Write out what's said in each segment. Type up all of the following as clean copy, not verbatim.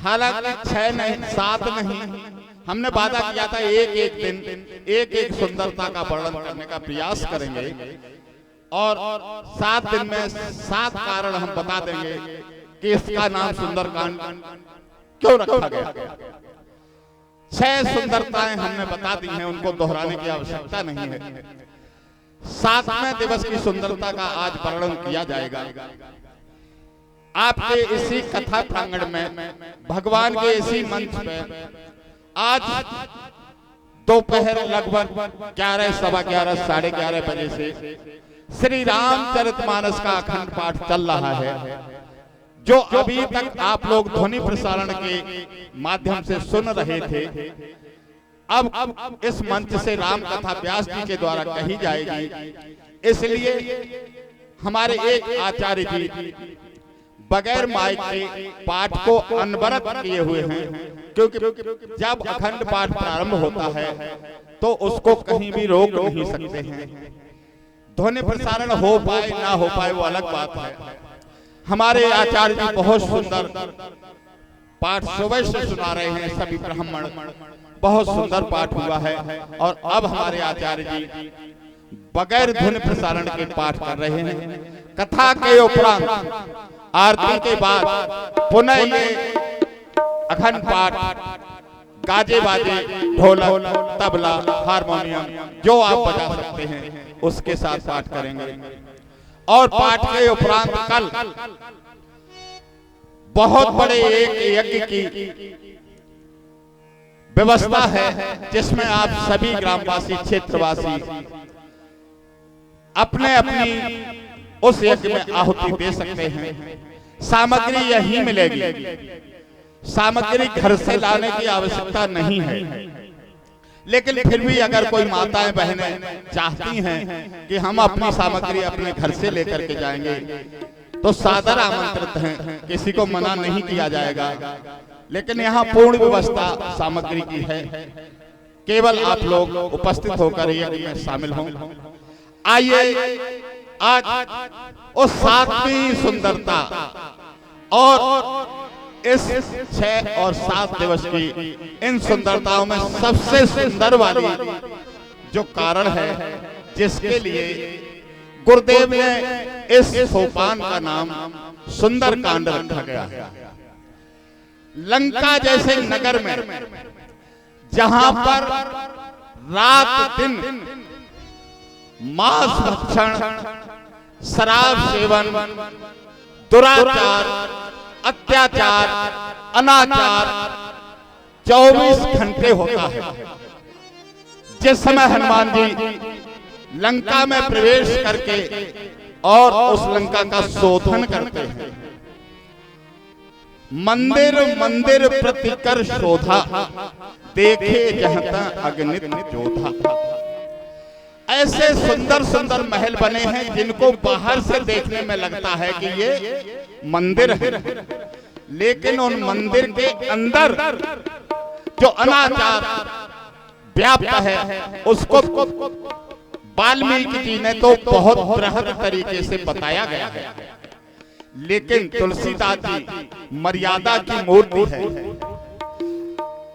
हालांकि 6 नहीं 7 नहीं, हमने वादा किया था एक एक दिन एक एक सुंदरता का वर्णन करने का प्रयास करेंगे और 7 दिन में 7 कारण हम बता देंगे कि इसका नाम सुंदरकांड क्यों रखा गया। 6 सुंदरताएं हमने बता दी हैं, उनको दोहराने की आवश्यकता नहीं है। 7वें दिवस की सुंदरता का आज वर्णन किया जाएगा। आपके इसी कथा प्रांगण में भगवान के इसी मंच पे आज दोपहर लगभग 11, सवा 11, साढ़े 11 बजे से श्री रामचरितमानस का अखंड पाठ चल रहा है, जो अभी तक आप लोग ध्वनि प्रसारण के माध्यम से सुन रहे थे। अब इस मंच से राम कथा व्यास जी के द्वारा कही जाएगी, इसलिए हमारे एक आचार्य जी बगैर माइक के पाठ को अनवरत किए हुए हैं, क्योंकि जब अखंड पाठ प्रारंभ होता है तो उसको कहीं भी रोक नहीं सकते हैं। ध्वनि प्रसारण हो पाए ना हो पाए वो अलग बात है। हमारे आचार्य जी बहुत सुंदर पाठ सुबह से सुना रहे हैं, सभी ब्राह्मण बहुत सुंदर पाठ हुआ है। और अब हमारे आचार्य जी बगैर ध्वनि प्रसारण के पाठ कर रहे हैं। कथा के उपरांत आरती के बाद पुनः ये अखंड पाठ गाजे बाजे, ढोलक, तबला, हारमोनियम जो आप बजा सकते हैं उसके साथ पाठ करेंगे। और पाठ के उपरांत कल बहुत बड़े एक यज्ञ की व्यवस्था है, जिसमें आप सभी ग्रामवासी, क्षेत्रवासी अपने अपनी उस यज्ञ में आहुति दे सकते हैं। सामग्री यही मिलेगी, सामग्री घर से लाने की आवश्यकता नहीं है। लेकिन फिर भी अगर कोई माताएं बहनें चाहती हैं कि हम अपनी सामग्री अपने घर से लेकर के जाएंगे तो सादर आमंत्रित हैं, किसी को मना नहीं किया जाएगा। लेकिन यहाँ पूर्ण व्यवस्था सामग्री की है, केवल आप लोग उपस्थित होकर यज्ञ में शामिल हों। आइए आज उस 7वीं सुंदरता और इस 6 और 7 दिवस की इन सुंदरताओं में सबसे सुंदर वाली जो कारण है, जिसके लिए गुरुदेव ने इस सोपान का नाम सुंदरकांड रखा गया है। लंका जैसे नगर में जहां पर रात दिन मांस भक्षण, शराब सेवन, दुराचार, अत्याचार, अनाचार 24 घंटे होता है। जिस समय हनुमान जी लंका में प्रवेश करके और उस लंका का शोधन करते हैं, मंदिर मंदिर प्रतिकर शोधा, देखे जहता अगणित जोधा। ऐसे सुंदर सुंदर महल बने हैं जिनको बाहर से देखने में लगता है कि ये मंदिर है, लेकिन उन मंदिर के अंदर जो अनाचार व्याप्त है उसको वाल्मीकि जी ने तो बहुत बृहद तरीके से बताया गया है। लेकिन तुलसीदास जी मर्यादा की मूर्ति है,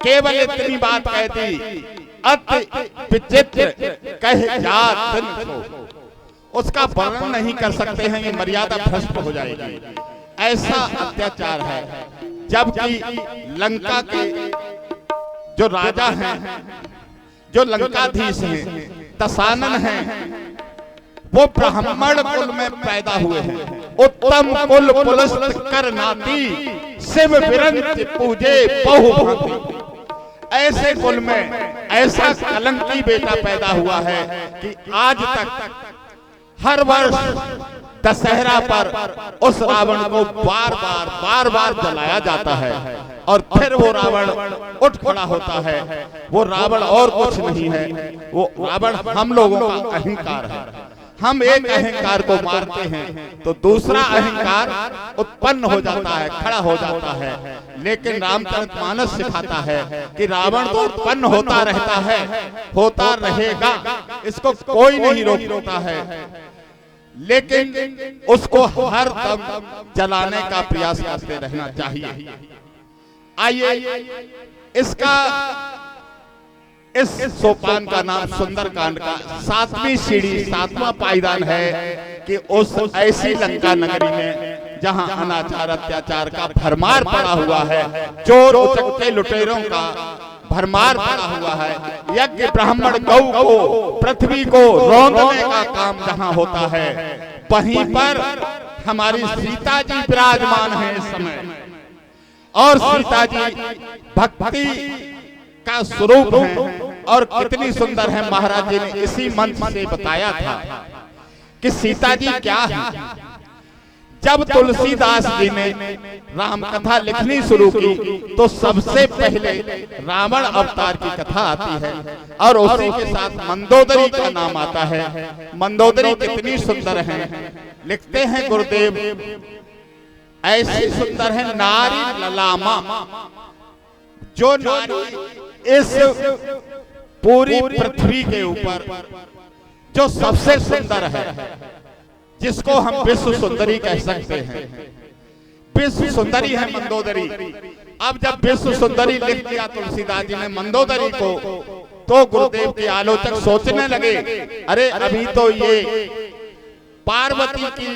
केवल इतनी बात कहती अति विचित्र कह जात को, उसका वर्णन नहीं कर सकते हैं, ये मर्यादा भ्रष्ट हो जाएगी। ऐसा अत्याचार है, जबकि लंका के जो राजा हैं, जो लंकाधीश हैं, दशानन हैं, वो ब्राह्मण कुल में पैदा हुए हैं। उत्तम कुल पुलस्त कर नाती, शिव विरंच पूजे बहु भांति। ऐसे कुल में ऐसा कलंकी बेटा पैदा हुआ है कि आज तक हर वर्ष दशहरा पर उस रावण को बार बार जलाया जाता है और फिर वो रावण उठ खड़ा होता है। वो रावण और कुछ नहीं है, वो रावण हम लोगों का अहंकार है। हम एक अहंकार को मारते हैं तो दूसरा अहंकार उत्पन्न हो जाता है, खड़ा हो जाता है। लेकिन रामचरितमानस सिखाता है कि रावण तो उत्पन्न होता रहता है, होता रहेगा, इसको कोई नहीं रोक सकता है, लेकिन उसको हर दम जलाने का प्रयास करते रहना चाहिए। आइए इसका इस सोपान का नाम सुंदरकांड का 7वीं सीढ़ी 7वां पायदान है कि उस ऐसी लंका नगरी में जहां अनाचार अत्याचार का भरमार पड़ा हुआ है, चोर उचक्के लुटेरों का भरमार पड़ा हुआ है, यज्ञ ब्राह्मण गौ को पृथ्वी को रौंदने का काम जहां होता है, वहीं पर हमारी सीता जी विराजमान है इस समय। और सीता जी भक्ति का स्वरूप है और कितनी सुंदर है। महाराज जी ने इसी मंच से बताया था कि सीता जी क्या है। जब तुलसीदास जी ने राम कथा लिखनी शुरू की तो सबसे पहले रावण अवतार की कथा आती है और उसी के साथ मंदोदरी का नाम आता है। मंदोदरी कितनी सुंदर है, लिखते हैं गुरुदेव, ऐसी सुंदर है नारी ललामा, जो नारी इस पूरी पृथ्वी के ऊपर जो सबसे सुंदर है, जिसको हम विश्व सुंदरी कह सकते हैं। विश्व सुंदरी है मंदोदरी। अब जब विश्व सुंदरी लिख दिया तुलसीदास जी ने मंदोदरी को, तो गुरुदेव के आलोचक सोचने लगे, अरे अभी तो ये पार्वती की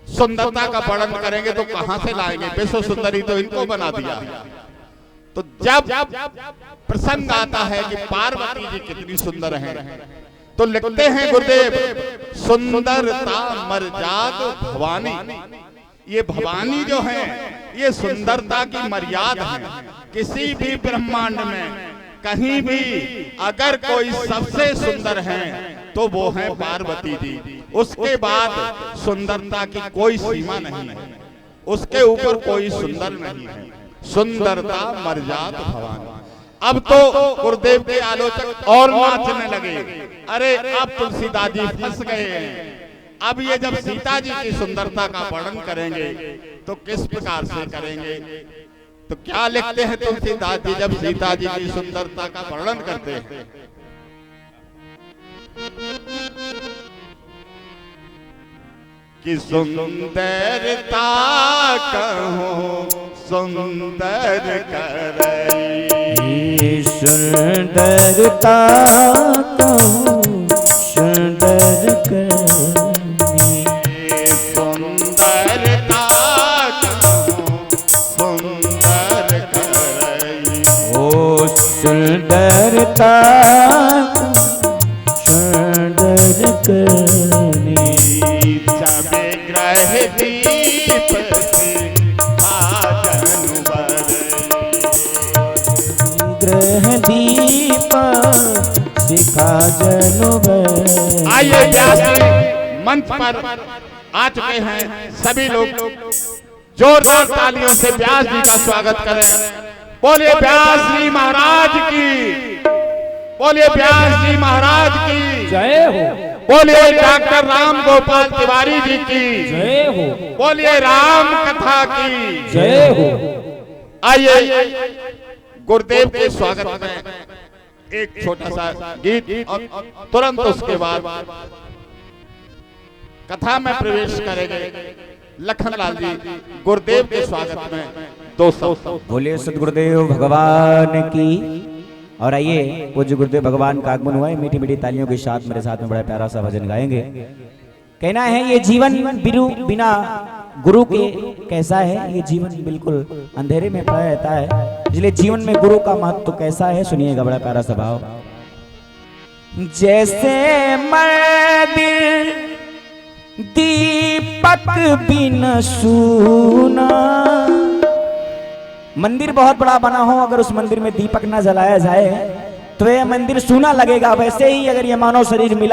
सुंदरता का वर्णन करेंगे तो कहां से लाएंगे, विश्व सुंदरी तो इनको बना दिया। तो जब प्रसंग आता है कि पार्वती जी कितनी सुंदर हैं, तो लिखते हैं गुरुदेव, सुंदरता मर्याद भवानी। ये भवानी जो है ये सुंदरता की मर्यादा है। किसी भी ब्रह्मांड में कहीं भी अगर कोई सबसे सुंदर है तो वो है पार्वती जी। उसके बाद सुंदरता की कोई सीमा नहीं है, उसके ऊपर कोई सुंदर नहीं है। सुंदरता मर्यादा भवानी। अब तो गुरुदेव के आलोचक और नाचने लगे, अरे अब तुलसीदास जी फंस गए हैं। अब ये जब सीता जी की सुंदरता का वर्णन करेंगे तो किस प्रकार से करेंगे। तो क्या लिखते हैं तुलसीदास जी जब सीता जी की सुंदरता का वर्णन करते हैं, कि सुंदरता कहो सुंदर करई, सुंदरता कहो सुंदर करई, सुंदरता कहो सुंदर करई, ओ सुंदरता सुंदर करई। ग्रह दीप ग्रह दीप सिखा जनुबर। आइए व्यास जी मंच पर आ चुके हैं, सभी लोग जोरदार तालियों से व्यास जी का स्वागत करें। बोलिए व्यास जी महाराज की, बोलिए व्यास जी महाराज की जय हो। बोलिए डॉक्टर राम गोपाल तिवारी जी की जय हो। बोलिए राम कथा की जय हो। आइए गुरुदेव के स्वागत में एक छोटा सा गीत और तुरंत उसके बाद कथा में प्रवेश करेंगे। लखनलाल जी गुरुदेव के स्वागत में 200 बोलिए सदगुरुदेव भगवान की। और आइए पूज्य गुरुदेव भगवान का आगमन हुआ है, मीठी मीठी तालियों के साथ मेरे साथ में बड़ा प्यारा सा भजन गाएंगे। कहना है ये जीवन बिना गुरु के कैसा है, ये जीवन बिल्कुल अंधेरे में पड़ा रहता है, इसलिए जीवन में गुरु का महत्व तो कैसा है सुनिएगा, बड़ा प्यारा सा भाव। जैसे मंदिर दीपक बिन सूना, मंदिर बहुत बड़ा बना हो अगर उस मंदिर में दीपक न जलाया जाए तो यह मंदिर सूना लगेगा। वैसे ही अगर ये मानव शरीर मिला